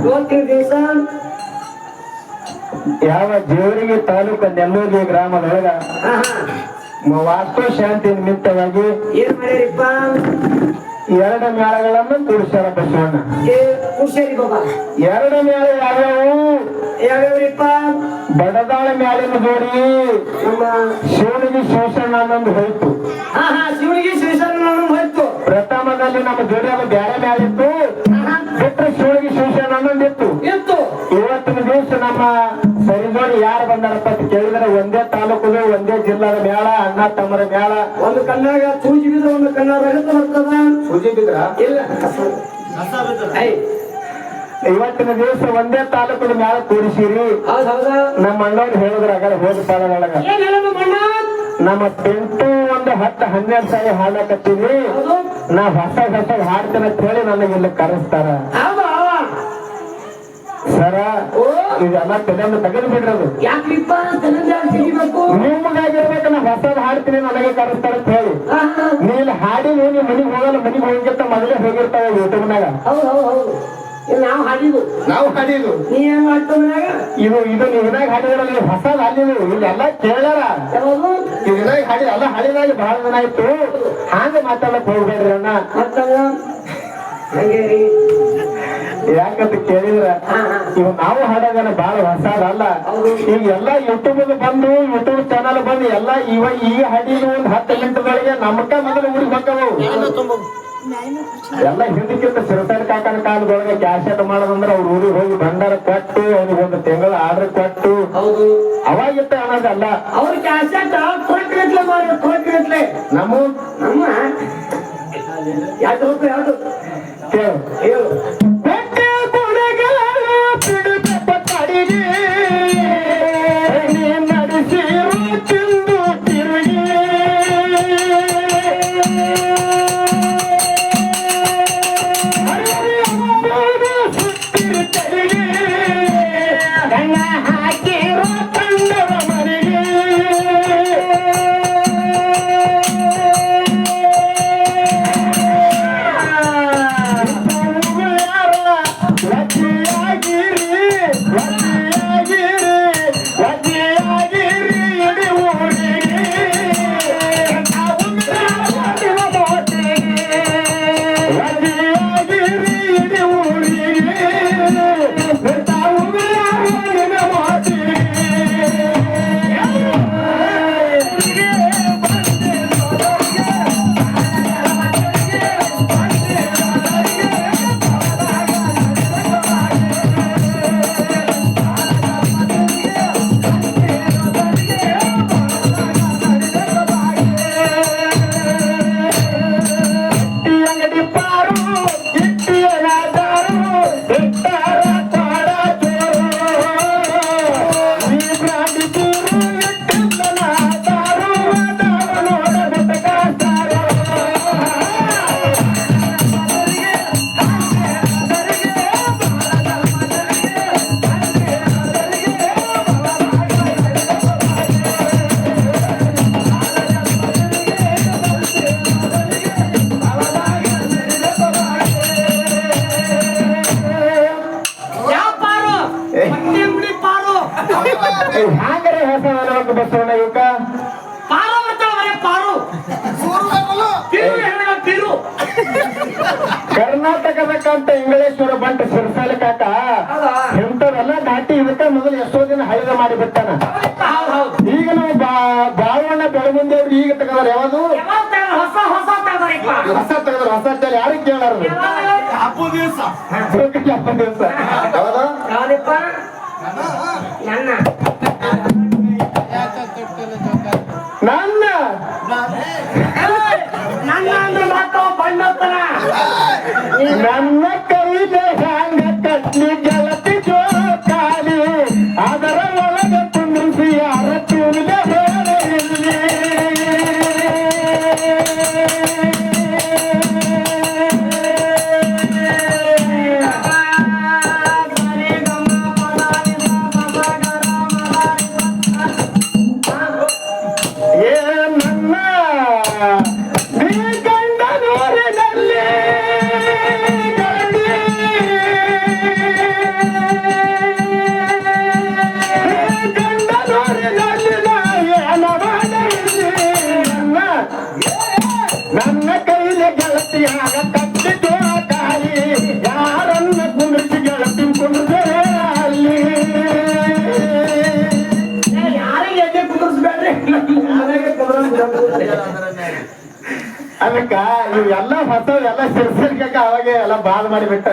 ಇವತ್ತಿನ ದಿವಸ ಯಾವ ಜೇವರಿಗೆ ತಾಲೂಕು ನೆಲ್ಲೂರು ಗ್ರಾಮದೊಳಗ ವಾಸ್ತು ಶಾಂತಿ ನಿಮಿತ್ತವಾಗಿ ಏನ್ ಮಾಡ್ಯಾರಿಪ್ಪ? 2 ಮೇಳಗಳನ್ನು ಕೂಡಿಸ್ಯಾರ ಬಸವಣ್ಣ. ಕುಶೇರಿ ಬಾಬಾ 2 ಮೇಳ ಯಾವ್ಯಾವು? ಯಾವ್ಯಾವ್ರಿಪ್ಪ? ಬಡದಾಳ ಮ್ಯಾಲಿನ ಜೋಡಿ ನಮ್ಮ ಶಿವನಿಗೆ ಶಿವಸಣ್ಣ ಅನ್ನೊಂದು ಹೋಯ್ತು. ಶಿವನಿಗೆ ಶಿವಸಣ್ಣ ಹೋಯ್ತು. ಪ್ರಥಮದಲ್ಲಿ ನಮ್ಮ ಜೋಡಿ ಅದು ಬ್ಯಾರೆ ಮ್ಯಾಲಿತ್ತು, ಬಿಟ್ಟರೆ ಶಿವನಿಗೆ ಶಿವಸಣ್ಣ ಅನ್ನೊಂದಿತ್ತು. ಇವತ್ತಿನ ದಿವಸ ನಮ್ಮ ಸರಿ ಜೋಡಿ ಯಾರು ಬಂದಾರಪ್ಪ ಅಂತ ಕೇಳಿದ್ರೆ ಒಂದೇ ತಾಲೂಕುದು ಒಂದೇ ಜಿಲ್ಲಾದ ಮೇಳ, ಅಣ್ಣ ತಮ್ಮರ ಮೇಳ. ಒಂದು ಕಣ್ಣಾಗ ಸೂಜಿ ಬಿದ್ರೆ ಒಂದು ಕಣ್ಣಾಗ ಬರ್ತದ. ಸೂಜಿ ಬಿದ್ರ ಇಲ್ಲ, ಇವತ್ತಿನ ದಿವಸ ಒಂದೇ ತಾಲೂಕದ ಮೇಳ ಕೂಡಿಸಿರಿ. ನಮ್ಮ ಅಣ್ಣವ್ರು ಹೇಳಿದ್ರ ಆಗಲ್ಲ ಹೋದ ಪಾಲದೊಳಗ ನಮ್ಮ ಪೆಂಟು ಒಂದು 10-12 ಸಾರಿ ಹಾಡಕತ್ತೀವಿ, ನಾ ಹೊಸ ಹಾಡ್ತೇನೆ ಅಂತ ಹೇಳಿ ನನಗೆ ಇಲ್ಲಿ ಕರೆಸ್ತಾರ. ಸರ ಇದೆಲ್ಲ ತೆಗೆದು ತೆಗೆದು ಬಿಡ್ರದು. ನಿಮ್ಗಾಗಿರ್ಬೇಕು, ನಾ ಹೊಸದ್ ಹಾಡ್ತೀನಿ ನನಗೆ ಕರೆಸ್ತಾರ ಅಂತ ಹೇಳಿ. ನೀಲ್ ಹಾಡಿ ನೀ ಮನಿಗ್ ಹೋಗಲ್ಲ, ಮನಿಗ್ ಹೋಗಿರ್ತ ಮೊದಲೇ ಹೋಗಿರ್ತಾವ ಯೂಟ್ಯೂಬ್ನಾಗ. ನಾವು ಹಾಡಿದು ನೀ ಏನ್ ಮಾಡ್ತಾಗ ಇದು ನೀನಾಗ ಹಾಡಿದ್ರಲ್ಲ, ಹೊಸದ್ ಹಾಡಿದು ಇಲ್ಲೆಲ್ಲ ಕೇಳ್ಯಾರ. ಇದನ್ನಾಗ ಹಾಡಿ ಎಲ್ಲ ಹಾಡಿದಾಗ ಬಹಳ ದಿನ ಆಯ್ತು, ಹಾಂಗ ಮಾತಾಡಕ್ ಹೋಗ್ಬೇಡ್ರಿ ಅಣ್ಣ. ಯಾಕಂತ ಕೇಳಿದ್ರ ಇವ್ ನಾವು ಹಾಡೋದನ್ನ ಬಹಳ ಹೊಸದಲ್ಲ. ಈಗ ಎಲ್ಲಾ ಯೂಟ್ಯೂಬ್ ಬಂದು ಯೂಟ್ಯೂಬ್ ಚಾನಲ್ ಬಂದು ಎಲ್ಲ ಈಗ ಹಾಡಿದ ಒಂದ್ 10 ಮಿನಿಟ್ಗಳಿಗೆ ನಮಕ ಮೊದಲು ಊರಿಗೆ ಹೋಗ್ತಾವು. ಎಲ್ಲ ಹಿಂದಕ್ಕಿಂತ ಸಿರಸಾರಿ ಕಾಕನ ಕಾಲದೊಳಗೆ ಕ್ಯಾಸೆಟ್ ಮಾಡೋದಂದ್ರೆ ಅವ್ರ ಊರಿಗೆ ಹೋಗಿ ಭಂಡಾರ ಕೊಟ್ಟು ಅವ್ರಿಗೆ 1 ತಿಂಗಳ ಆರ್ಡರ್ ಕೊಟ್ಟು ಅವಾಗಿತ್ತ ಅನ್ನೋದಲ್ಲ. ಅವ್ರ ಕ್ಯಾಸೆಟ್ ಕೊಟ್ರೆ ನಮ್ಮ ಯಾವ್ದು ಹೇಳು ಹ್ಯಾಂಗರೆ ಹೊಸ ಬಸವಣ್ಣ ಇವಕ್ಕ ಪಾರು ಬರ್ತಾವ ಪಾರು ಕರ್ನಾಟಕದಕ್ಕಂತ ಇಂಗಳೇಶ್ವರ ಬಂಟ ಸಿರಸಾಲೆ ಕಾಕ ಇಂಥವೆಲ್ಲ ದಾಟಿ ಇದಕ್ಕ ಮೊದಲು ಎಷ್ಟೋ ದಿನ ಹೈದ ಮಾಡಿ ಬಿಟ್ಟಾನ. ಈಗ ನಾವು ಬಾವಣ್ಣ ಬೆಳಗುಂದೇವ್ರು ಈಗ ತಗದಾರ. ಯಾವುದು ಹೊಸ ತಗದ್ರ ಹೊಸ ಚಾಲ ಯಾರಿಗೆ ಕೇಳಾರ? ಹಬ್ಬ ದಿವಸ ಯಾವ್ದಪ್ಪ? ನನ್ನ ಅಂದ್ರೆ ಮಾತಾವ ಬಣ್ಣಪ್ಪನ ನನ್ನ ಕೈಗೆ ಹ್ಯಾಂಗ ಕಟ್ಲಿ ಗೆಳತಿ ಜೋಕಾಲಿ ಅದರ ಒಳಗ ಕುಂದ್ರಿಸಿ ಯಾರ ತುಳಿದ ಹೇಳಿ ಅದಕ್ಕ ಇವೆಲ್ಲ ಹೊಸ ಎಲ್ಲ ಸಿರ್ಸಿರ್ಕ ಅವಾಗೆ ಎಲ್ಲ ಬಾದ್ ಮಾಡಿ ಬಿಟ್ಟ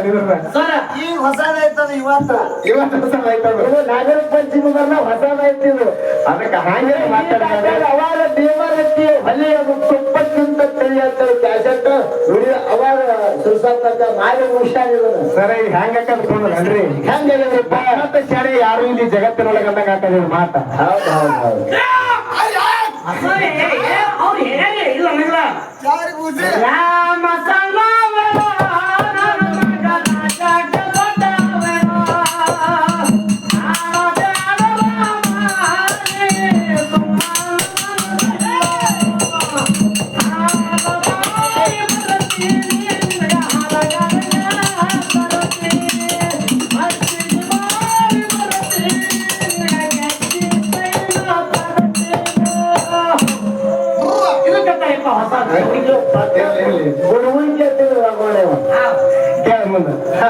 ಸರ ಈಗ ಹೊಸದಾಯ್ತದ ಇವತ್ತು ಇವತ್ತು ಹೊಸ ಆಯ್ತದ ಇದು ನಾಗರ ಪಂಚಮಿ ಬರಲ್ಲ ಹೊಸದಾಯ್ತು ಇದು ಅದಕ್ಕ ಹಾಗೆ ಮಾತಾಡಿದ್ರೆ ಅವಾಗ ದೇವರತ್ತಿ ಅಲ್ಲಿ ಅದು ತುಪ್ಪಕ್ಕಿಂತ ತಿಳಿಯತ್ತ ಕ್ಯಾಸೆಟ್ ನುಡಿ ಅವಾಗ ಸುಲ್ಸಾಕ ಮಾರಿ ಮುಗಿಸಿದ ಸರ ಈಗ ಹೆಂಗ ಕಲ್ಕೊಂಡ್ರಿ ಹೆಂಗ ಮತ್ತೆ ಶಾಲೆ ಯಾರು ಇಲ್ಲಿ ಜಗತ್ತಿನೊಳಗೆ ಅಂದಂಗ ಹಾಕದಿದ್ರು ಮಾತ ಹೌದು ಹೌದು ಹೌದು ಅವ್ರು ಹೇಳಿ ಇಲ್ಲ ಅನ್ನಂಗಿಲ್ಲ ಯಾರು ಬೂಸಿ ರಾಮ ಕೇಳ ಮುಂದೆ ಹಾ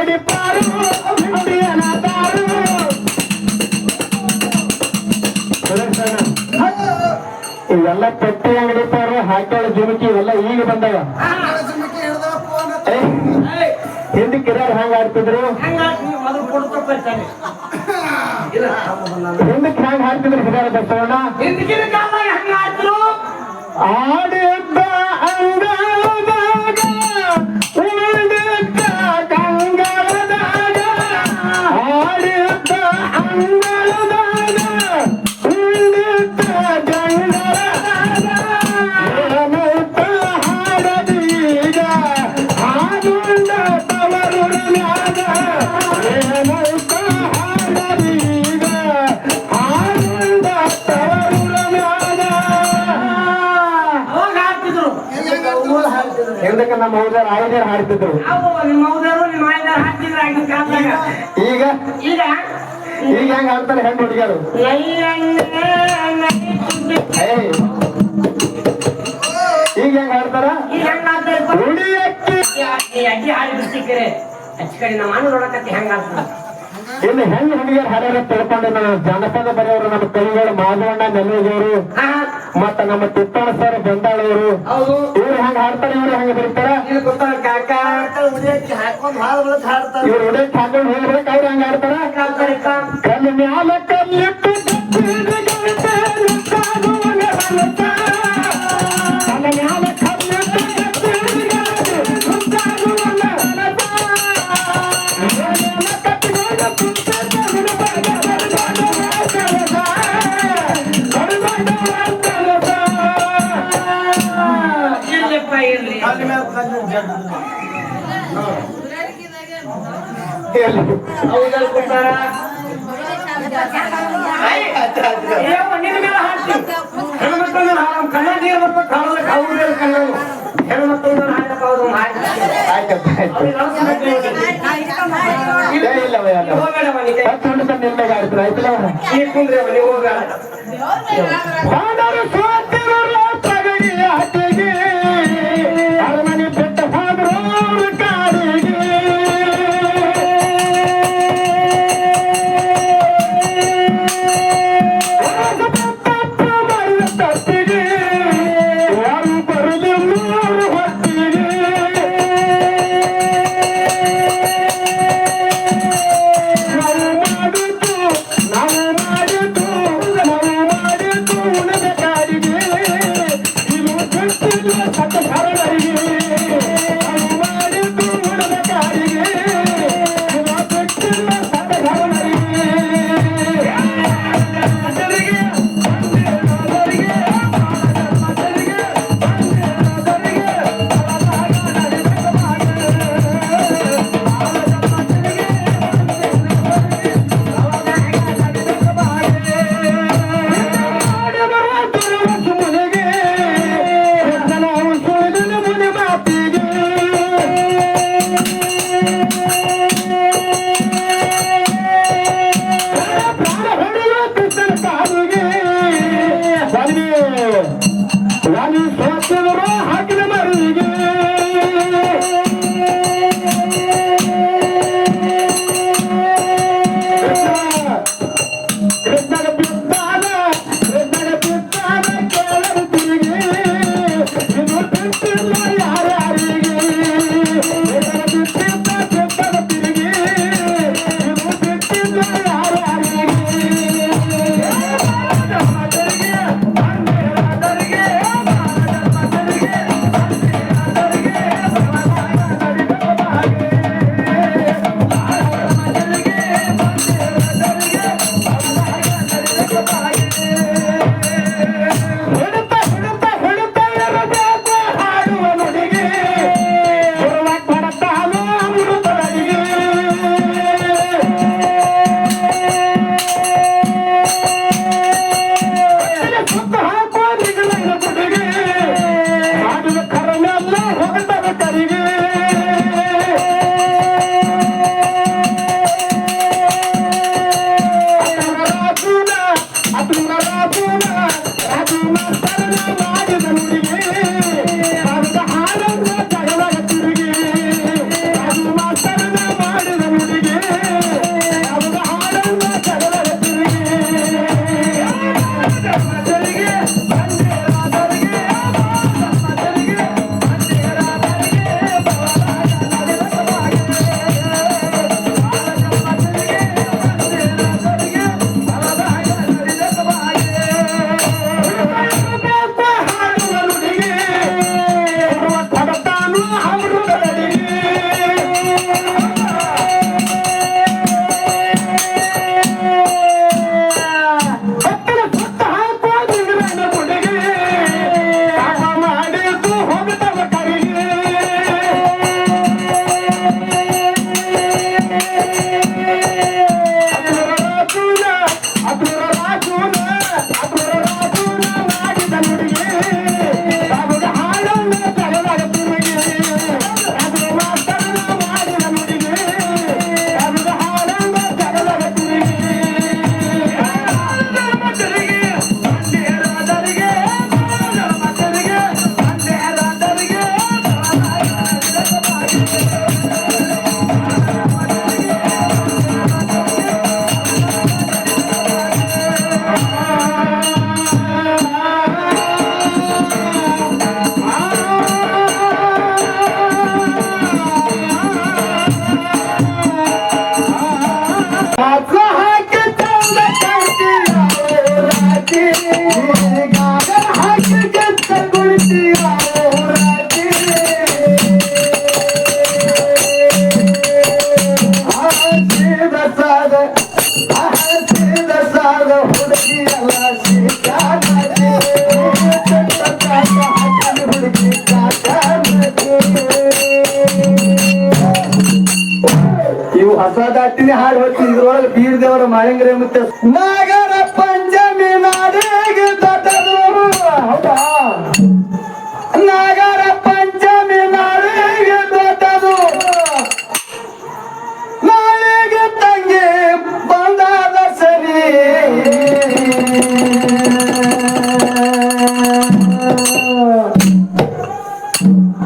ಅಂಗಡಿ ಪಾರು ಅಂಗಡಿಯನಾದಾರು ಇವೆಲ್ಲ ಪಟ್ಟಿ ಅಂಗಡಿ ಪಾರು ಹಾಕ್ಯಾಳ ಜುಮುಕಿ ಇವೆಲ್ಲ ಈಗ ಬಂದವ ಹಿಂದಿ ಕಿರಿಯರ್ ಹಂಗ ಆಡ್ತಿದ್ರು ಹಿಂದಕ್ಕೆ ಹ್ಯಾಂಗ ಹಾಡ್ತಿದ್ರು ಹಿರಿಯರ ಬಸವಣ್ಣ ಆಡಿದ್ದ ಅಂಗಳದಾಗ ಉಳಿದಿದ್ದ ಕಂಗಳದಾಗ ಆಡಿದ್ದ ಅಂಗಳದಾಗ ಉಳಿದಿದ್ದ ಗಂಗಳದಾಗ ಏನಂತ ಹಾಡದೀಗ ಹಾಡುಂಡ ತವರುಣನಾಗ ಏನಂತ ಹಾಡದೀಗ ಹಾಡುಂಡ ತವರುಣನಾಗ ಹಿಂದಕ್ಕೆ ನಮ್ಮ ಹೌದಾರ ಆಯ್ದಾರ ಹಾಡ್ತಿದ್ರು ಈಗ ಈಗ ಹೆಂಗ ಹಾಡ್ತಾರೆ ಹೆಣ್ಣು ಹುಡುಗಿಯರು ಈಗ ಹೆಂಗ ಹಾಡ್ತಾರ ಇನ್ನು ಹೆಣ್ಣು ಹುಡುಗಿಯರು ಹಾಡ್ಯಾರ ತಿಳ್ಕೊಂಡು ನಾನು ಜಾನಪದ ಬರೆಯವರು ನಮ್ಮ ಕವಿಗಳು ಮಾಧವಣ್ಣ ನೆಲ್ಲೂರು ಮತ್ತ ನಮ್ಮ ತಿಪ್ಪಣ ಸರ್ ಬಂದಾಳವರು ಇವ್ರು ಹೆಂಗ ಹಾಡ್ತಾರೆ ಇವ್ರು ಹೆಂಗ ಬರೀತಾರ ಇವ್ರು ಉಡೇಟ್ ಹಾಕೊಂಡು ಹೋಗ್ಬೇಕು ಅವ್ರು ಹೆಂಗ ಹಾಡ್ತಾರ ಕಲ್ಲು ಮ್ಯಾಲ ಕಲ್ಲಿಟ್ಟು ಅರಮನೆ ಬೆಟ್ಟ ಹೋದ್ರು ಕಾಡಿಗೆ ಕಾಡಿಗೆ ಹೊಸ ದಾಟಿನಿ ಹಾಡು ಹೋಗ್ತಿ ಇದ್ರೊಳಗೆ ಬೀರ್ ದೇವರ ಮಾಳಿಂಗ್ರೆ ಮತ್ತೆ ನಾಗರ ಪಂಚಮಿ ನಾಡಿಗೆ ದೊಡ್ಡದು ಹೌದಾ ನಾಗರ ಪಂಚಮಿ ನಾಡಿಗೆ ದೊಡ್ಡದು ನಾಳೆಗೆ ತಂಗಿ ಬಂದಾದ ಸರಿ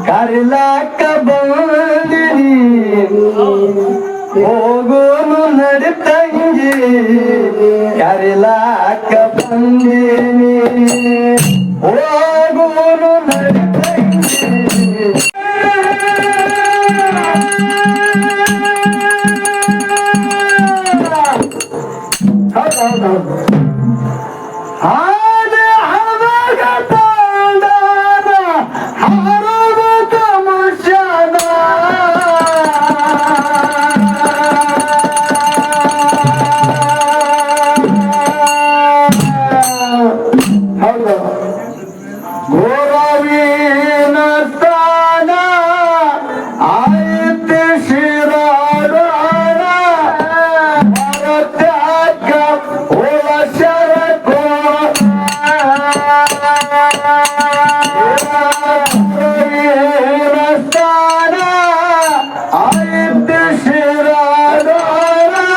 ಕರಿಲಾಕ ಬಂದಿರಿ ಹೋಗೋನು ನಡಿತಂಗಿ ಕರಿಲಾಕ ಬಂದಿನಿ ಹೋಗೋನು ನಡಿತಂಗಿ ಹೌದೌದು ಹಾಗೆ ಹವಾಗ ತಾಂಡಾನ ಹಾರುವ ತಮಶಾನ ಹೌದು ಗೋರವೀನ ಸ್ಥಾನ ಆಯ್ತು ಶಿರಾಡೋಣ ಭರತ್ಯಾಗ ಓಲ ಶರಕೋ ಸ್ಥಾನ ಆಯ್ತು ಶಿರಾಡೋಣ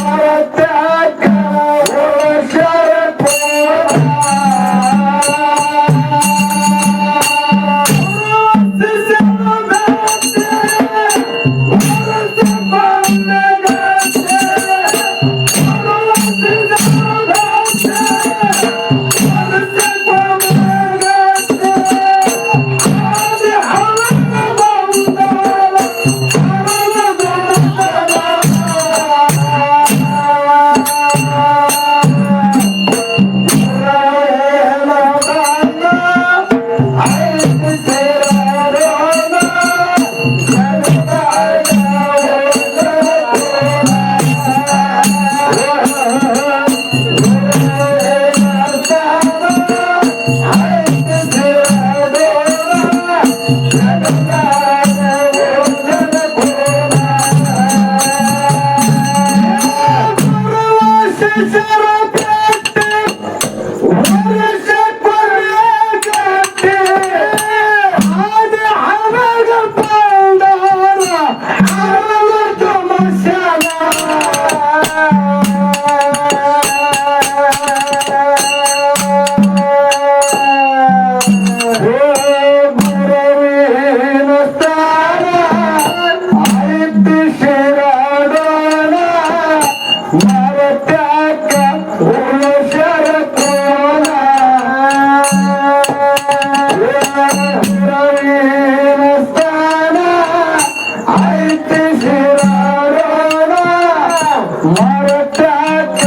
ಭರತ್ಯಾಗ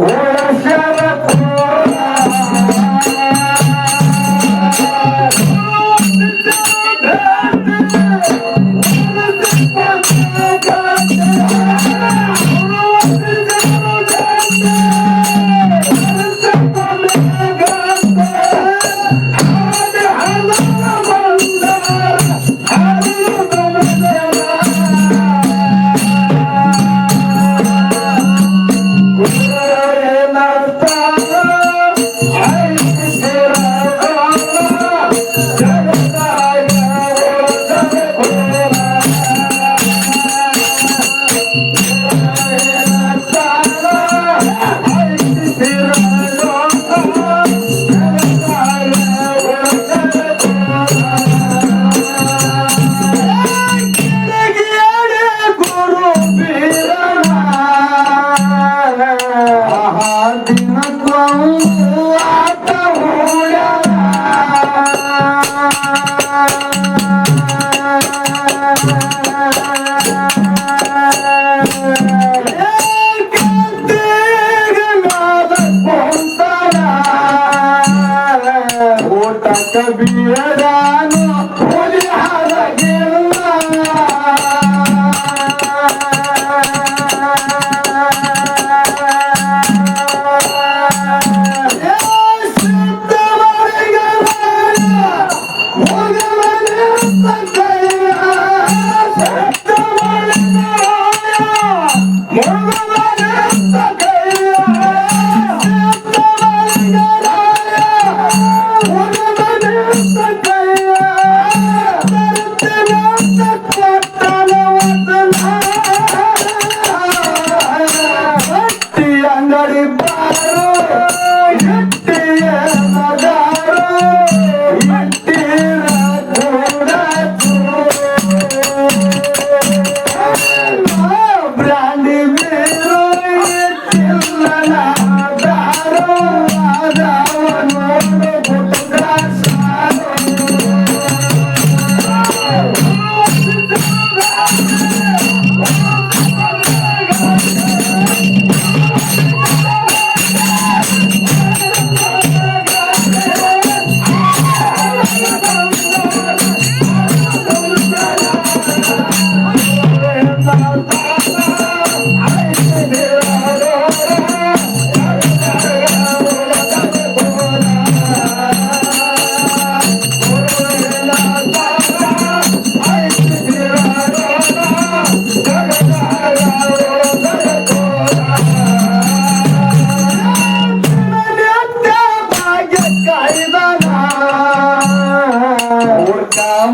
ಓಲ ಶರಕೋ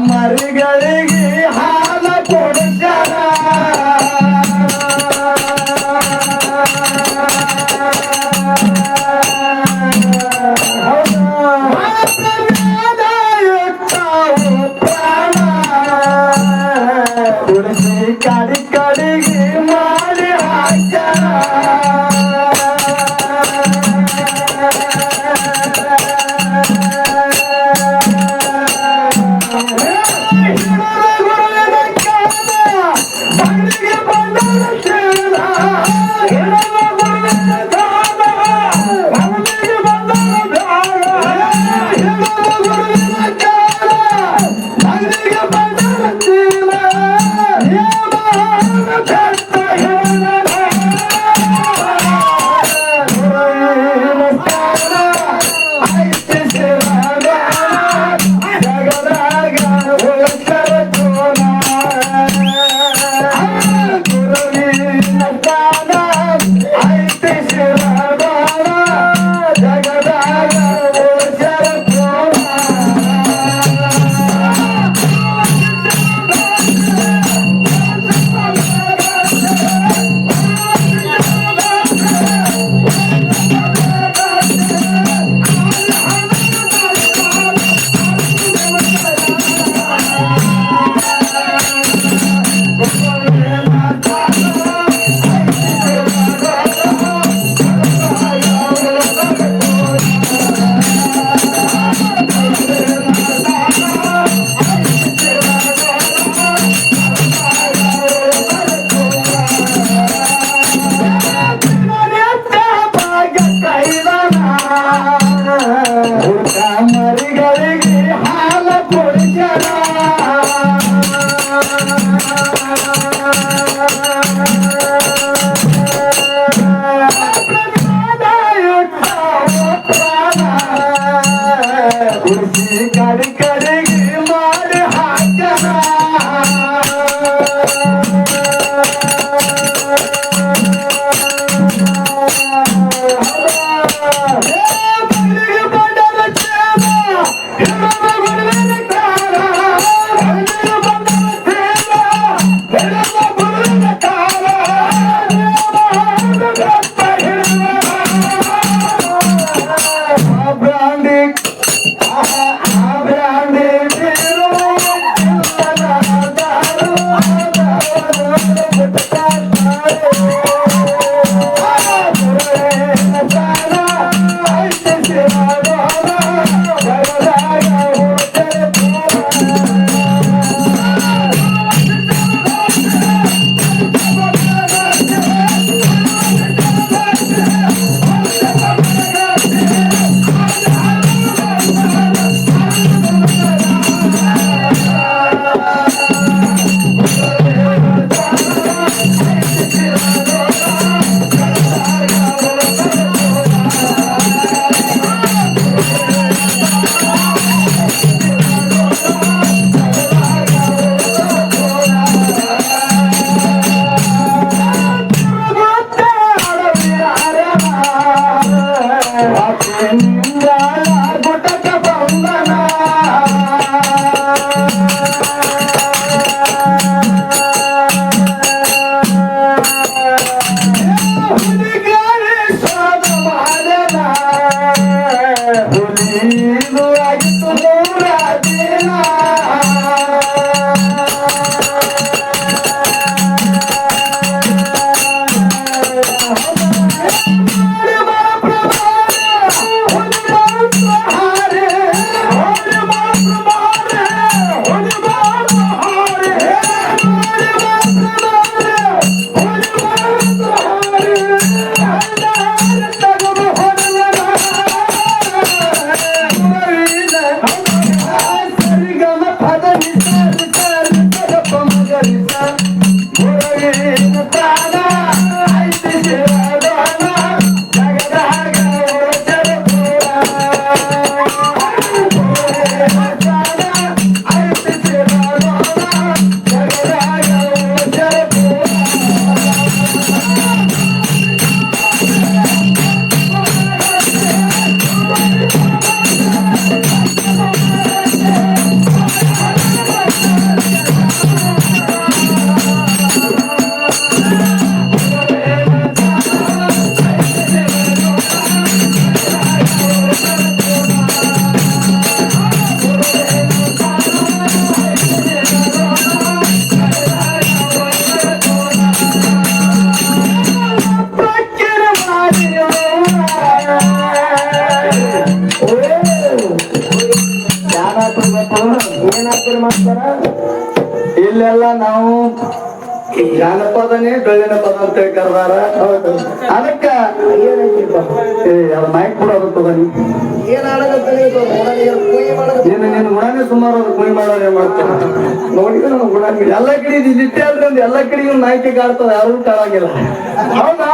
ಮರಿಗಳಿಗೆ ಹಾಲ ಕೊಡ್ತಾರ ತುಳಸಿ ಕಡಿ ಕಡಿಗೆ ಮಾಡಿ ಹಾಕ್ಯಾರ ಮರಿಗಳಿಗೆ ಹಾಲ ಕೊಡ್ತಾರ ತುಳಸಿ ಕಡಿ ಕಡಿಗೆ ಮಾಡಿ ಹಾಕ್ಯಾರ ಜಾನಪದನೇ ಬೆಳ್ಳಿನ ಪದ ಅಂತ ಕರ್ದಾರ. ಹೌದು. ಅದಕ್ಕ ಏನೈತಿಪ್ಪ? ಅದ ಮೈಕ್ ಕೂಡ ಅದಕ್ಕೆ ಏನ್ ಆಡಕತ್ತೀನಿ ಕುಯ್ ಮಾಡೋದು ನೀನು ನಿನ್ನ ಗುಣನೇ ಸುಮಾರು ಅದು ಕುಯ್ ಮಾಡೋದೇ ಮಾಡ್ತಾನೆ ನೋಡಿದ್ರೆ ನಮ್ಮ ಗುಣ ಎಲ್ಲ ಕಡೆ ಇಲ್ಲಿಟ್ಟೆ ಅಂದ್ರೆ ಒಂದು ಎಲ್ಲ ಕಡೆ ಇವ್ನು ನಾಯ್ಕೆ ಕಾಡ್ತದೆ ಯಾರು ಕಾಣಂಗಿಲ್ಲ. ಹೌದಾ?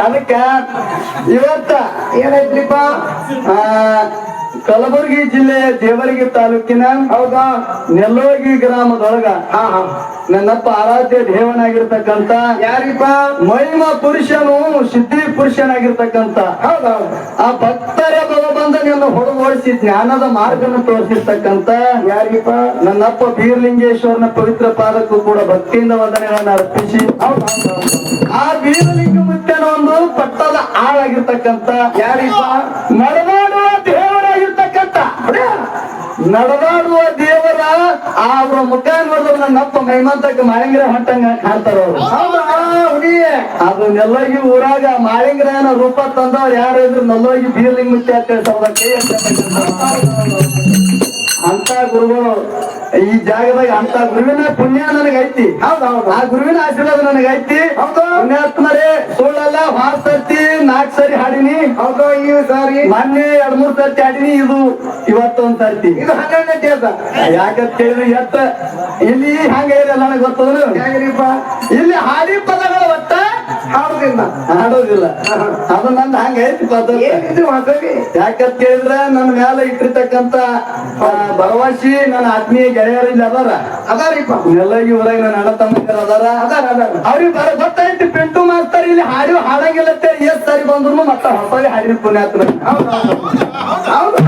ಅದಕ್ಕ ಇವತ್ತ ಏನೈತ್ರಿಪ್ಪ? ಕಲಬುರಗಿ ಜಿಲ್ಲೆಯ ದೇವರಿಗೆ ತಾಲೂಕಿನ ಹೌದಾ? ನೆಲ್ಲೋಗಿ ಗ್ರಾಮದೊಳಗ ಹಾ ಹಾ. ನನ್ನಪ್ಪ ಆರಾಧ್ಯ ದೇವನಾಗಿರ್ತಕ್ಕಂತ ಯಾರಿಪ್ಪ? ಮಹಿಮ ಪುರುಷನು ಸಿದ್ಧಿ ಪುರುಷನಾಗಿರ್ತಕ್ಕಂತ ಹೌದೌದು. ಆ ಭಕ್ತರ ಭಗವಂತನನ್ನು ಹೊಡೆದೋಡಿಸಿ ಜ್ಞಾನದ ಮಾರ್ಗವನ್ನು ತೋರಿಸಿರ್ತಕ್ಕಂತ ಯಾರಿಪ್ಪ? ನನ್ನಪ್ಪ ಬೀರಲಿಂಗೇಶ್ವರನ ಪವಿತ್ರ ಪಾದಕ್ಕೂ ಕೂಡ ಭಕ್ತಿಯಿಂದ ವಂದನೆಗಳನ್ನು ಅರ್ಪಿಸಿ ಆ ಬೀರಲಿಂಗ ಮುತ್ತನ ಒಂದು ಪಟ್ಟದ ಆಳಾಗಿರ್ತಕ್ಕಂತ ಯಾರಿಪ್ಪ? ನಡೆದಾಡುವ ದೇವರಾಗಿರ್ತಕ್ಕಂತ ನಡೆದಾಡುವ ದೇವರ ಅವ್ರ ಮುಖ ನೋಡಿದ್ರೆ ನನ್ನಪ್ಪ ಮೈಮಂತಕ್ಕೆ ಮಾಳಿಂಗ್ರ ಹೊಂಟಂಗ ಕಾಣ್ತಾರ ಅವ್ರು. ಹೌದಾ? ಹುಡಿ. ಅದು ನೆಲ್ಲೋಗಿ ಊರಾಗ ಮಾಳಿಂಗ್ರನ ರೂಪ ತಂದವ್ರು ಯಾರು ಇದ್ರು ನೆಲ್ಲೋಗಿ ಬೀರ್ಲಿಂಗ ಮುಚ್ಚಿ ಅಂತ ಕೈ ಅಂತ ಗುರುಗಳು ಈ ಜಾಗದಾಗ ಅಂತ ಗುರುವಿನ ಪುಣ್ಯ ನನಗೈತಿ. ಹೌದೌದು. ಆ ಗುರುವಿನ ಆಶೀರ್ವಾದ ನನಗೈತಿ. ಹೌದು. ಪುಣ್ಯಾತ್ಮರೇ ಸುಳ್ಳಲ್ಲ. 6 ಸರ್ತಿ 4 ಸರಿ ಹಾಡಿನಿ. ಹೌದು. ಈ ಸಾರಿ ಮೊನ್ನೆ 2-3 ಸರ್ತಿ ಹಾಡಿನಿ. ಇದು ಇವತ್ತೊಂದ್ ಸರ್ತಿ. ಇದು 12ನೇ ದಿವಸ. ಯಾಕಂತ ಕೇಳಿದ್ರೆ ಇಲ್ಲಿ ಹಂಗ ಇದೆ ನನಗೆ ಗೊತ್ತದ್ರು. ಯಾರಿಪ್ಪ? ಇಲ್ಲಿ ಹಾಡಿ ಪದಗಳ ಒಟ್ಟ ಹಾಡುದಿಲ್ಲ. ಹಾಡೋದಿಲ್ಲ. ಅದು ನಂದು ಹಂಗ ಐತಿ ಪದ್ಧತಿ. ಏನಿದ್ರು ಹೊಸವಿ? ಯಾಕಂತ ಕೇಳಿದ್ರೆ ನನ್ನ ಮೇಲೆ ಇಟ್ಟಿರ್ತಕ್ಕಂತ ಭರವಸೆ ನನ್ನ ಆತ್ಮೀಯ ಗೆಳೆಯರು ಇಲ್ಲಿ ಅದಾರ. ಅದಾರಿಪ್ಪ. ಎಲ್ಲಗಿ ಊರಾಗ ನನ್ನ ಅಣ್ಣ ತಮ್ಮಂದಿರು ಅದಾರ. ಅವ್ರಿಗೆ ಗೊತ್ತಾಯ್ತು ಪಿಂಟು ಮಾಸ್ತರ್ ಇಲ್ಲಿ ಹಾಡಂಗಿಲ್ಲ ಎಷ್ಟ್ ಸರಿ ಬಂದ್ರು ಮತ್ತ ಹೊಸದಿ ಹಾಡಿನ ಪುಣ್ಯಾತ್ಮ. ಹೌದು.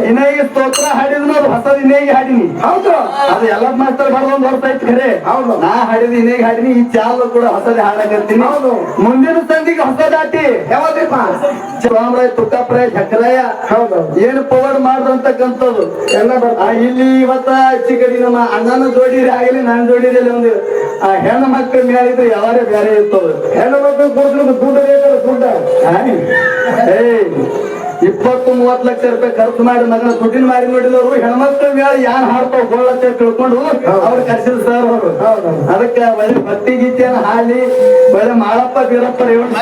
ಇನೇಗೆ ಸ್ತೋತ್ರ ಹಾಡಿದ್ನು ಅದು ಹೊಸದ ಇನೇಗೆ ಹಾಡಿನಿ. ಹೌದು. ಅದು ಎಲ್ಲ ಮಾಸ್ತರ್ ಬರೋದೊಂದು ಹೊರತ ಐತಿ ಖರೆ. ಹೌದು. ನಾ ಹಾಡಿದ ಇನೇಗೆ ಹಾಡಿನಿ. ಈ ಚಾಲು ಕೂಡ ಹೊಸದೇ ಹಾಡಕತ್ತೀನಿ. ಹೌದು. ಮುಂದಿನ ಸಂಧಿಗೆ ಹೊಸದಾಟಿ ಯಾವ್ದ್ರಿಪ್ಪ? ರಾಮರಾಯ್ ತುಕ್ಕಪ್ರಾಯ ಚಕ್ರಾಯ ಹೌದು. ಏನು ಪವರ್ ಮಾಡ್ದಂತಕ್ಕಂಥದ್ದು ಎಲ್ಲ ಬರ್ತಾ ಇಲ್ಲಿ ಇವತ್ತ ಚಿಕ್ಕಡಿ ನಮ್ಮ ಅಣ್ಣನ ಜೋಡಿರಿ ಆಗಲಿ ನನ್ನ ಜೋಡಿರಲ್ಲಿ ಒಂದು ಹೆಣ್ಣು ಮಕ್ಕಳ ಮೇಲಿದ್ರೆ ಯಾವಾರೇ ಬೇರೆ ಇರ್ತದೆ. ಹೆಣ್ಣು ಮಕ್ಕಳು ಕೊಡ್ತಾರೆ ದುಡ್ಡು ಬೇಕಲ್ಲ ದುಡ್ಡು. 20-30 ಲಕ್ಷ ರೂಪಾಯಿ ಖರ್ಚು ಮಾಡಿ ಮಗನ ದುಡ್ಡಿನ ಮಾರಿ ನೋಡಿದವರು ಹೆಣ್ಮಕ್ಳ ಮೇಲೆ ಯಾನ್ ಹಾಡ್ತಾವ ಗೋಳತ್ತ ತಿಳ್ಕೊಂಡು ಅವ್ರು ಕರ್ಸಿದ್ರು ಸರ್ ಅವರು. ಅದಕ್ಕೆ ಒಳ್ಳೆ ಭಕ್ತಿ ಗೀತೆಯನ್ನು ಹಾಡಿ ಒಳ್ಳೆ ಮಾಳಪ್ಪ ಬೀರಪ್ಪ ರೇವಣ್ಣ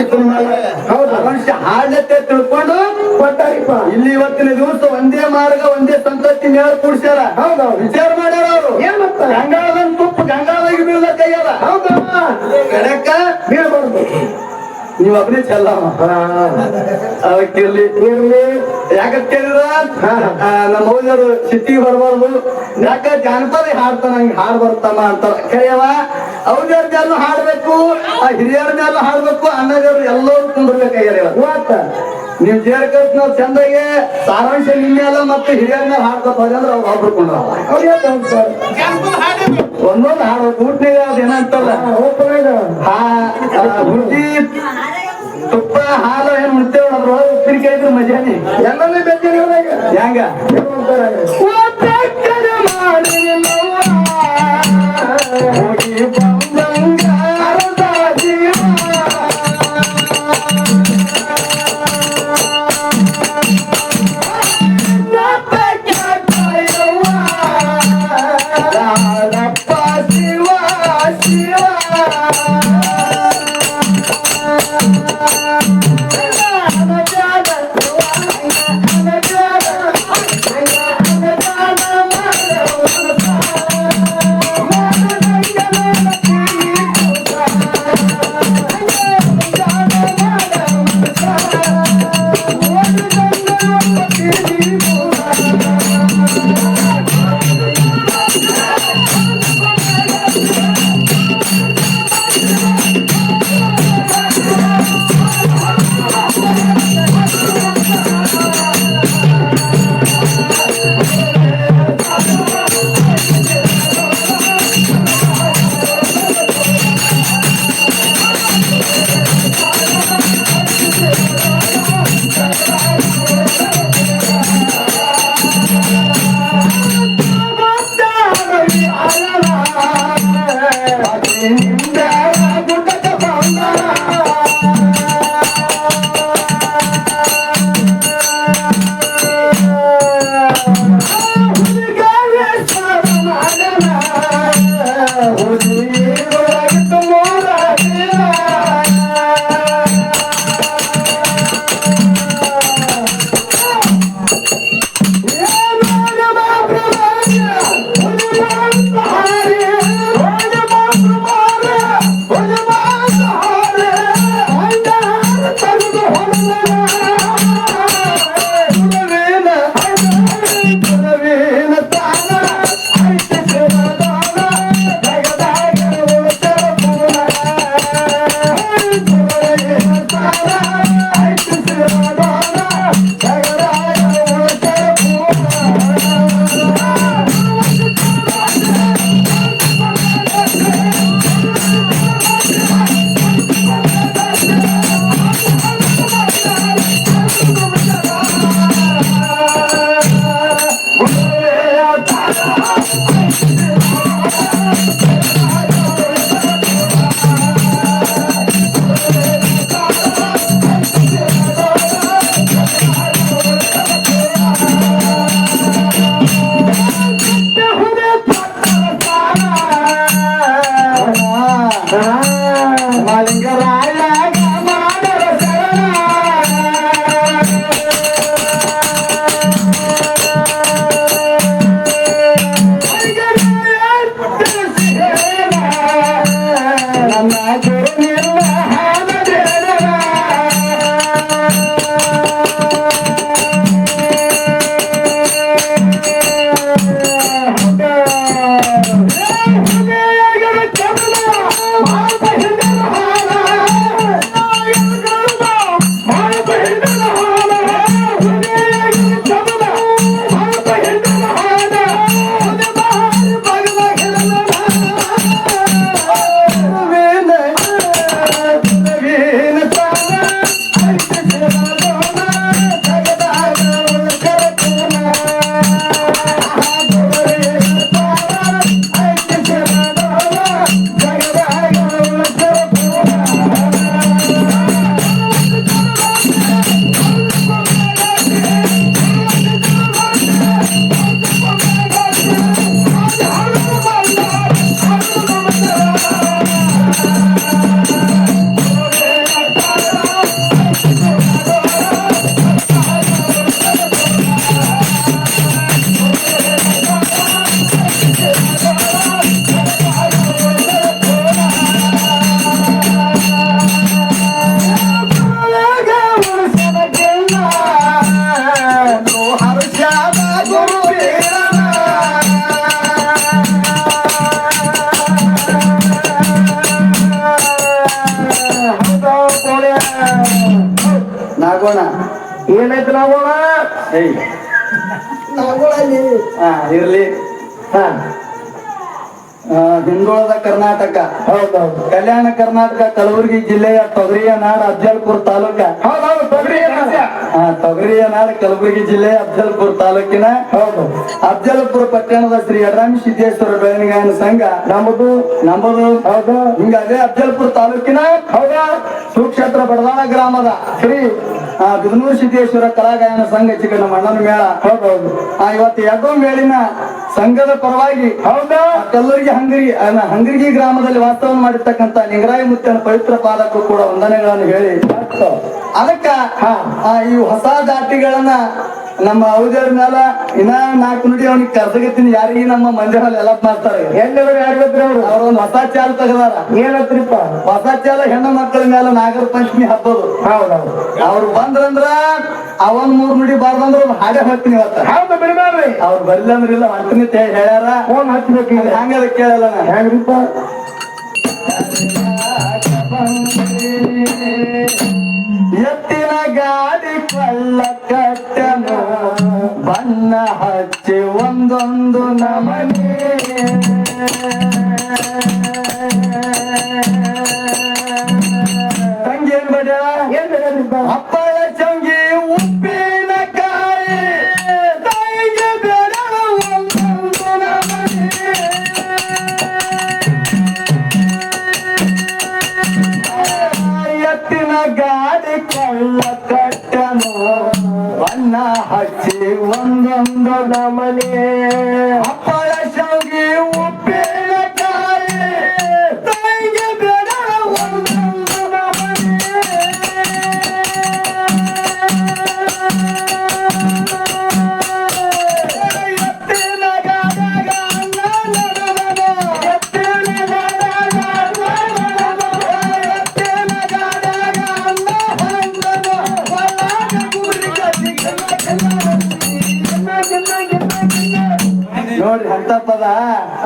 ಹಾಡ್ಲತ್ತೆ ತಿಳ್ಕೊಂಡು ಕೊಟ್ಟಾರಿಪ್ಪ. ಇಲ್ಲಿ ಇವತ್ತಿನ ದಿವಸ ಒಂದೇ ಮಾರ್ಗ ಒಂದೇ ಸಂತತಿ ಮೇಳ ಕೂಡ್ಸ್ಯಾರ. ಹೌದೌದು. ವಿಚಾರ ಮಾಡ್ಯಾರ ಅವರು. ಏನ್ ಮತ್ತ? ಗಂಗಾಳದ ತುಪ್ಪ ಗಂಗಾಳದಾಗ ಬೀಳ್ದ ಕೈಯದ. ಹೌದಾ? ಕಡಕ ಬೀಳ್ಬಾರ್ದು. ನೀವ್ ಒಬ್ಬನೇ ಚೆಲ್ಲವ ಅದಕ್ಕಿರ್ಲಿ ಯಾಕಂತ ಕೇಳಿದ್ರ ನಮ್ಮ ಹೌದರು ಸಿಟ್ಟಿಗೆ ಬರ್ಬಾರ್ದು. ಯಾಕ ಜಾನಪದ ಹಾಡ್ತಾನ ಹಂಗ ಹಾಡ್ ಬರ್ತಮ್ಮ ಅಂತಾರ. ಕರೆಯವ ಅವ್ರ ಮೇಲೂ ಹಾಡ್ಬೇಕು, ಆ ಹಿರಿಯರ ಮೇಲೂ ಹಾಡ್ಬೇಕು, ಅಣ್ಣಗರು ಎಲ್ಲರೂ ಕುಂಡ್ರಬೇಕಾಗ್ಯಾರ. ಇವತ್ತ ನೀವ್ ಜೇರ್ ಕಲ್ಸ್ ನಾವ್ ಚಂದಾಗೆ ಸಾರಾಂಶ ನಿಮ್ಮೆಲ್ಲ ಮತ್ತೆ ಹಿರಿಯರ ಮೇಲೆ ಹಾಡ್ಕೊತ ಹೋದ್ರೆ ಅವ್ರು ಒಬ್ರು ಕೊಂಡ್ರ ಒಂದೊಂದು ಹಾಡು ಊಟನಾಗ ಅದ್ ಏನಂತಲ್ಲ ಹುಡ್ಗಿ ತುಪ್ಪ ಹಾಲು ಏನ್ ಮುಡ್ತೇವ ಅದ್ರೊಳಗೆ ಉಪ್ಪಿನಕಾಯಿ ಇದ್ರೆ ಮಜಾನಿ ಎಲ್ಲನೇ ಬೆಂಜಿ ಹೆಂಗ ಹೋಗಿ ಹುಡುಗಿಯೊಳಗಿತ್ತು ಮೂರ ದಿನ. ನಾಗೋಣ ಏನಾಯ್ತು ನಾಗೋಣ? ಇರ್ಲಿ. ಹಿಂದುಳಿದ ಕರ್ನಾಟಕ, ಹೌದೌದು, ಕಲ್ಯಾಣ ಕರ್ನಾಟಕ, ಕಲಬುರಗಿ ಜಿಲ್ಲೆಯ ತೊಗರಿಯ ನಾಡು ಅಫಜಲ್ಪುರ ತಾಲೂಕ. ಹೌದೌದು, ತೊಗರಿಯ ನಾಡು ಕಲಬುರಗಿ ಜಿಲ್ಲೆಯ ಅಫಜಲ್ಪುರ ತಾಲೂಕಿನ ಹೌದು ಅಫಜಲ್ಪುರ ಪಟ್ಟಣದ ಶ್ರೀ ಯಡರಾಮಿ ಸಿದ್ದೇಶ್ವರ ಬೆಳವಣಿಗೆಯ ಸಂಘ ನಮ್ಮದು ಹೌದು. ಹಿಂಗ ಅದೇ ಅಫಜಲ್ಪುರ ತಾಲೂಕಿನ ಹೌದಾ ಸುಕ್ಷೇತ್ರ ಬಡದಾಳ ಗ್ರಾಮದ ಶ್ರೀ ಬಿದನೂರು ಸಿದ್ದೇಶ್ವರ ಕಲಾಗಾಯನ ಸಂಘ ಚಿಕ್ಕ ನಮ್ಮ ಅಣ್ಣನ ಮೇಳ. ಹೌದೌದು, ಇವತ್ತು ಎರಡೋ ಮೇಳಿನ ಸಂಘದ ಪರವಾಗಿ ಹೌದಾ ಕಲ್ಲೂರಿಗೆ ಹಂಗರಿಗಿ ಗ್ರಾಮದಲ್ಲಿ ವಾಸ್ತವ್ಯ ಮಾಡಿರ್ತಕ್ಕಂಥ ನಿಂಗರಾಯ ಮುತ್ತನ ಪವಿತ್ರ ಪಾದಕ್ಕೂ ಕೂಡ ವಂದನೆಗಳನ್ನು ಹೇಳಿ ಅದಕ್ಕ ಈ ಹೊಸ ಜಾತಿಗಳನ್ನ ನಮ್ಮ ಔದರ ಮೇಲೆ ಇನ್ನ 4 ನುಡಿ ಅವನಿಗೆ ಕರ್ಸಗತ್ತೀನಿ ಯಾರಿಗೆ ನಮ್ಮ ಮಂದಿ ಮೇಲೆ ಎಲ್ಲ ಮಾಡ್ತಾರೆ. ಎಲ್ಲರೂ ಯಾರು ಅವರು ಅವ್ರೊಂದು ಹೊಸ ಚಾಲ ತೆಗದಾರ. ಏನತ್ರಿಪ್ಪ? ಹೊಸ ಚಾಲ ಹೆಣ್ಣು ಮಕ್ಕಳ ಮೇಲೆ ನಾಗರ ಪಂಚಮಿ ಹಬ್ಬದು. ಹೌದೌದು, ಅವ್ರು ಬಂದ್ರಂದ್ರ ಅವನ್ 3 ನುಡಿ ಬಾರ್ದಂದ್ರ ಒಂದು ಹಾಡೆ ಹೋಗ್ತೀನಿ ಇವತ್ತ. ಹೌದು, ಬಿಡಬೇಡ್ರಿ. ಅವ್ರು ಬರ್ಲಿಲ್ಲ ಅಂದ್ರೆ ಇಲ್ಲ ಮಾಡ್ತೀನಿ ಅಂತ ಹೇಳ್ಯಾರ. ಫೋನ್ ಹಚ್ಬೇಕು. ಹಂಗದ ಕೇಳಲ್ಲ ನಾ. ಹೆಂಗ್ರಿಪ್ಪ? ಎತ್ತಿನ ಗಾಡಿ ಕೊಳ್ಳ ಕಟ್ಟನು ಬಣ್ಣ ಹಚ್ಚಿ ಒಂದೊಂದು ನಮನೆ ತಂಗಿ ಏನ್ ಬಡ ಹಪ್ಪಳ ಚಂಗಿ ಉಪ್ಪಿನ ಕಾಯಿ ತಾಯಿಗೆ ಬೇಡ ಒಂದೊಂದು ನಮನೆ ಎತ್ತಿನ ಗಾಡಿ ಕೊಳ್ಳ ಕಟ್ಟನು ಬಣ್ಣ ಹಚ್ಚಿ ಒಂದೊಂದು ನಮನೆ ಹಪ್ಪಳ ಶಾವಿಗೆ ಉಪ್ಪಿನ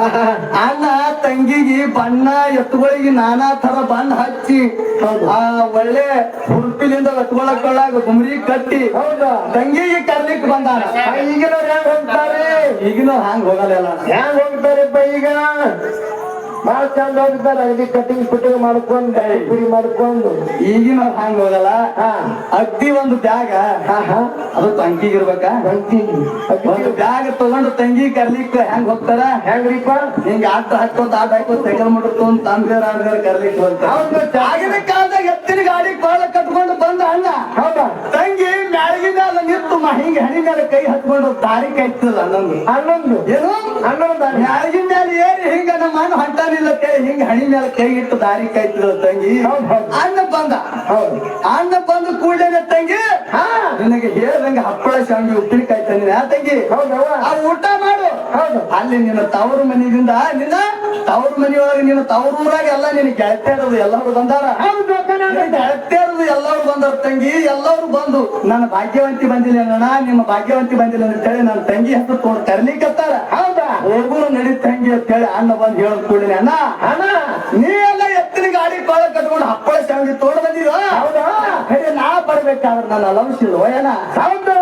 ಅದ ಅಣ್ಣ ತಂಗಿಗೆ ಬಣ್ಣ ಎತ್ತುಗಳಿಗೆ ನಾನಾ ತರ ಬಣ್ಣ ಹಚ್ಚಿ ಆ ಒಳ್ಳೆ ಹುರುಪಿಲಿಂದ ಎತ್ಕೊಳಕೊಳ್ಳಾಗ ಗುಮ್ರಿ ಕಟ್ಟಿ ಹೌದಾ ತಂಗಿಗೆ ಕರ್ಲಿಕ್ ಬಂದಾನ ಈಗಿನವ್ರು ಹೆಂಗ್ ಹೋಗ್ತಾರೆ ಈಗಿನ ಹಂಗ ಹೋಗಲ್ಲ ಹೆಂಗ್ ಹೋಗ್ತಾರಪ್ಪ ಈಗ ಬಾಳ ಚಂದ ಹೋಗ್ತಾರೆ ಅಲ್ಲಿ ಕಟಿಂಗ್ ಫಿಟ್ಟಿಂಗ್ ಮಾಡ್ಕೊಂಡು ಪುರಿ ಮಾಡ್ಕೊಂಡು ಈಗಿನ ಹಂಗ ಹೋಗಲ್ಲ ಅಗ್ದಿ ಒಂದು ಬ್ಯಾಗ ಅದು ತಂಗಿಗೆ ಇರ್ಬೇಕಾ ಒಂದು ಬ್ಯಾಗ್ ತಗೊಂಡು ತಂಗಿ ಕರ್ಲಿಕ್ ಹೆಂಗ್ ಹೋಗ್ತಾರ ಹೆಂಗ್ರಿಪ್ಪ ಹಿಂಗ ಆಟ ಹಾಕೋತ ಸೈಕಲ್ ಮಾಡ್ತು ಅಂತ ತಂದ್ರೆ ಕರ್ಲಿಕ್ ಹೋಗ್ತಾರ ಆಗಿನ ಕಾಲದಾಗ ಎತ್ತಿನ ಗಾಡಿ ಕಾಲ ಕಟ್ಕೊಂಡು ಬಂದ ಅಣ್ಣ ಹೌದಾ ತಂಗಿ ಮ್ಯಾಳಗಿ ಮೇಲೆ ನಿಂತು ಹಿಂಗ ಹಣಿ ಮೇಲೆ ಕೈ ಹತ್ಕೊಂಡು ದಾರಿ ಕಾಯ್ತದ ಹನ್ನೊಂದು ಏನು ಮ್ಯಾಳಗಿ ಮೇಲೆ ಏರಿ ಹಿಂಗ ನಮ್ಮ ಅಣ್ಣ ಹೊಂಟಾನಿಲ್ಲ ಕೈ ಹಿಂಗ ಹಣಿ ಮೇಲೆ ಕೈ ಇಟ್ಟು ದಾರಿ ಕಾಯ್ತದ ತಂಗಿ ಅಣ್ಣ ಬಂದ ಅಣ್ಣ ಬಂದು ಕೂಡಲೇ ತಂಗಿ ನಿನಗೆ ಹೇಳ್ದಂಗ ಹಪ್ಪಳ ಶಾಂಗಿ ಉಪ್ಪಿನಕಾಯಿ ತಂದಿನ ತಂಗಿ ಆ ಊಟ ಮಾಡು ಅಲ್ಲಿ ನಿನ್ನ ತವರು ಮನೆಯಿಂದ ನಿನ್ನ ತವರು ಮನೆಯೊಳಗೆ ನಿನ್ನ ತವರೂರಾಗ ಎಲ್ಲ ನಿನ್ನ ಗೆಳತಿಯರದು ಎಲ್ಲರೂ ಬಂದಾರ ಗೆಳತಿಯರದು ಎಲ್ಲರೂ ಬಂದಾರ ತಂಗಿ ಎಲ್ಲರೂ ಬಂದು ನನ್ನ ಭಾಗ್ಯವಂತಿ ಬಂದಿಲ್ಲ ಅಣ್ಣ ನಿಮ್ಮ ಭಾಗ್ಯವಂತಿ ಬಂದಿಲ್ಲ ಅಂತ ಹೇಳಿ ನನ್ನ ತಂಗಿ ಹೆಸರು ತೋಡ್ ಕರ್ಲಿಕ್ಕತ್ತಾರ ಹೌದಾ ಹೋಗುನು ನಡಿ ತಂಗಿ ಅಂತ ಹೇಳಿ ಅಣ್ಣ ಬಂದು ಹೇಳದ್ ಕೂಡಲೇ ಅಣ್ಣ ನೀ ಎಲ್ಲ ಎತ್ತಿನ ಗಾಡಿ ಕಾಲ ಕಟ್ಕೊಂಡು ಹಪ್ಪಳ ಶಾಂಗಿ ತೋಡ್ ಬಂದಿರೋ ಹೌದಾ ನಾ ಬರ್ಬೇಕಾದ್ರೆ ನಾನು ಅಲವಿಸಿಲ್ವ ಏನ ಹೌದು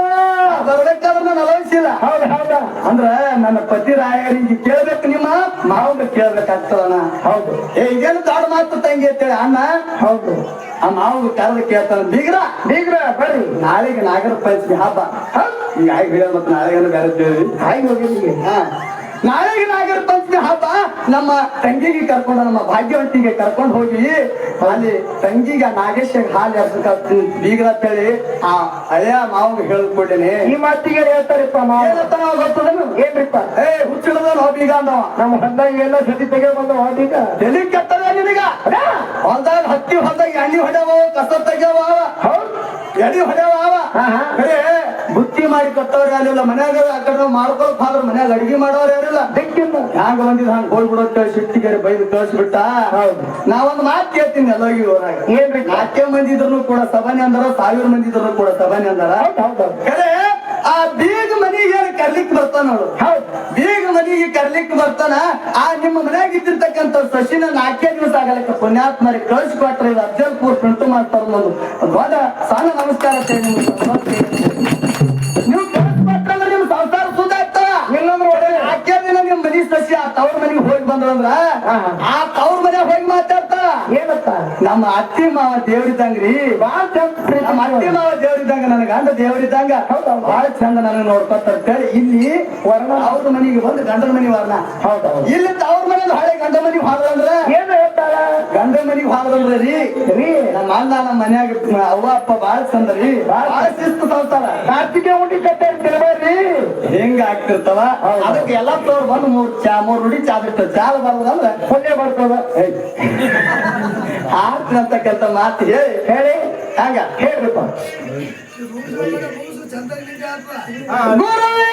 ಬರ್ಬೇಕಾದ್ರೆ ನಾನು ಅಲವಿಸಿಲ್ಲ ಹೌದಾ ಅಂದ್ರ ನನ್ನ ಪತಿ ರಾಯರಿಗೆ ಕೇಳ್ಬೇಕು ನಿಮ್ಮ ಮಾವಂಗ ಕೇಳ್ಬೇಕಾಗ್ತದಣ್ಣ ಹೌದು ಈಗೇನು ದೊಡ್ಡ ಮಾತು ತಂಗಿ ಅಂತೇಳಿ ಅಣ್ಣ ಹೌದು ಆ ಮಾವಂಗ ಕರೆದು ಕೇಳ್ತಾನ ಬೀಗ್ರ ಬರ್ರಿ ನಾಳೆಗೆ ನಾಗರ ಪಂಚಮಿ ಹಬ್ಬ ಈಗ ಆಗಿ ಹೇಳ ಮತ್ತೆ ನಾಳೆಗೇನು ಬೇರೆ ಹಾಗೆ ಹೋಗಿದ್ದೀವಿ ನಾಳೆಗೆ ನಾಗರ ಪಂಚಮಿ ಹಬ್ಬ ನಮ್ಮ ತಂಗಿಗೆ ಕರ್ಕೊಂಡು ನಮ್ಮ ಭಾಗ್ಯವಂತಿಗೆ ಕರ್ಕೊಂಡು ಹೋಗಿ ಅಲ್ಲಿ ತಂಗಿಗೆ ನಾಗೇಶ ಹಾಲು ಎರ್ಸಕ್ ಬೀಗ್ರ ಅಂತೇಳಿ ಆ ಹಳೆಯ ಮಾವಿಗೆ ಹೇಳ್ಕೊಡ್ಲೇನೆ ಈ ಮಾತಿಗೆ ಹೇಳ್ತಾರಪ್ಪ ಗೊತ್ತದನು ಏನ್ರಿಪ್ಪ ಹುಚ್ಚಿಡದ ಬೀಗ ಅಂದವ ನಮ್ಮ ಹೊಲ್ದಾಗ ಎಲ್ಲ ಸತಿ ತೆಗೆ ಬಂದ ಈಗ ಎಲ್ಲಿ ಕೆಟ್ಟದ ನಿನಗ ಹೊಲ್ದಾಗ ಹತ್ತಿ ಹೊಲ್ದಾಗ ಎಣ್ಣೆ ಹೊಡ್ಯಾವ ಕಸ ತೆಗ್ಯಾವ ಎಡಿ ಹೊಡ್ಯಾವ ಬುತ್ತಿ ಮಾಡಿ ಕಟ್ಟವ್ರ ಯಾರಿಲ್ಲ ಮನ್ಯಾಗ ಆ ಕಡೆ ಮಾಡ್ಕೊಳಕ್ ಹೋದ್ರ ಮನ್ಯಾಗ ಅಡಿಗೆ ಮಾಡೋರು ಯಾರಿಲ್ಲ ಹ್ಯಾಂಗ ಬಂದಿದ್ ಹಂಗ ಹೋಗ್ಬಿಡೋ ಸಿಟ್ಟಿಗೆರೆ ಬೈದು ಕಳ್ಸಿಬಿಟ್ಟ ನಾವೊಂದು ಮಾತು ಕೇಳ್ತೀನಿ ಎಲ್ಲೋಗಿ ಊರಾಗ ಏನ್ರಿ 4 ಮಂದಿ ಇದ್ರು ಕೂಡ ಸಭಾನೆ ಅಂದಾರ 1000 ಮಂದಿ ಇದ್ರು ಕೂಡ ಸಭಾನೆ ಅಂದಾರ ಕರೆ ಆ ಬೀಗ ಮನಿಗೆ ಕರ್ಲಿಕ್ ಬರ್ತಾನ ನೋಡು ಬೀಗ ಮನಿಗೆ ಕರ್ಲಿಕ್ ಬರ್ತಾನ ಆ ನಿಮ್ಮ ಮನ್ಯಾಗ ಇದ್ದಿರ್ತಕ್ಕಂಥ ಸಸಿನ 4 ದಿವಸ ಆಗಲಕ್ಕ ಪುಣ್ಯಾತ್ಮರಿಗೆ ಕಳ್ಸಿಕೊಟ್ರೆ ಇದು ಅಫ್ಜಲ್ಪುರ್ ಪ್ರಿಂಟು ಮಾಡ್ತಾರ ಒಂದು ದೊಡ್ಡ ಸಣ್ಣ ನಮಸ್ಕಾರ ನೀವು ಕಳ್ಸಿಕೊಟ್ರಂದ್ರೆ ನಿಮ್ ಸಂಸಾರ ಸುದ್ದ ಆಗ್ತಾರ ಇಲ್ಲಂದ್ರೆ ಒಳ್ಳೆ 4 ದಿನ ನಿಮ್ ಮನಿ ಸಸಿ ಆ ತವ್ರ ಮನೆಗೆ ಹೋಗಿ ಬಂದ್ರಂದ್ರ ಆ ತವ್ರ ಮನೆ ಹೋಗಿ ಮಾತಾಡ್ತಾರ ಏನತ್ತ ನಮ್ಮ ಅತ್ತಿ ಮಾವ ದೇವ್ರಿದ್ದಂಗ್ರಿ ಬಾಳ ಚಂದ ನಮ್ಮ ಅತ್ತಿ ಮಾವ ದೇವ್ರಿದ್ದಂಗ ನನ್ನ ಗಂಡ ದೇವ್ರಿದ್ದಂಗ ಬಹಳ ಚಂದ ನನಗೆ ನೋಡ್ಕೊತಾರ ಅಂತೇಳಿ ಇಲ್ಲಿ ವರ್ಣ ಅವ್ರ ಮನೆಗೆ ಬಂದು ಗಂಡನ ಮನಿ ವರ್ಣ ಇಲ್ಲಿ ತವ್ರ ಮನೆ ಹಳೆ ಗಂಡ ಮನಿಗೆ ಹೋದ್ರಂದ್ರ ಏನು ಹೇಳ್ತಾರ ಗಂಡ ಮನಿಗೆ ಹೋದ್ರಂದ್ರ ರೀ ನಮ್ಮ ಅಣ್ಣ ನಮ್ಮ ಮನ್ಯಾಗ ಅವ್ವ ಅಪ್ಪ ಬಾಳ ಚಂದ ರೀ ಬಾಳ ಶಿಸ್ತು ತಗೋತಾರ ಕಾರ್ತಿಕೆ ಉಂಡಿ ಕಟ್ಟೆ ತಿರ್ಬೇಡ್ರಿ ಹೆಂಗ ಆಗ್ತಿರ್ತಾವ ಅದಕ್ಕೆ ಎಲ್ಲಾ ತೋರ್ ಬಂದು 3 ನುಡಿ ಚಾ ಬಿಡ್ತಾವ ಚಾಲ ಬರೋದಂದ್ರ ಪುಣ್ಯ ಬರ್ತದ ಆಗ್ತಕ್ಕಂತ ಮಾತು ಹೇಳಿ ಹಂಗ ಹೇಳ್ರಿಪ್ಪ ಗುರುವೇ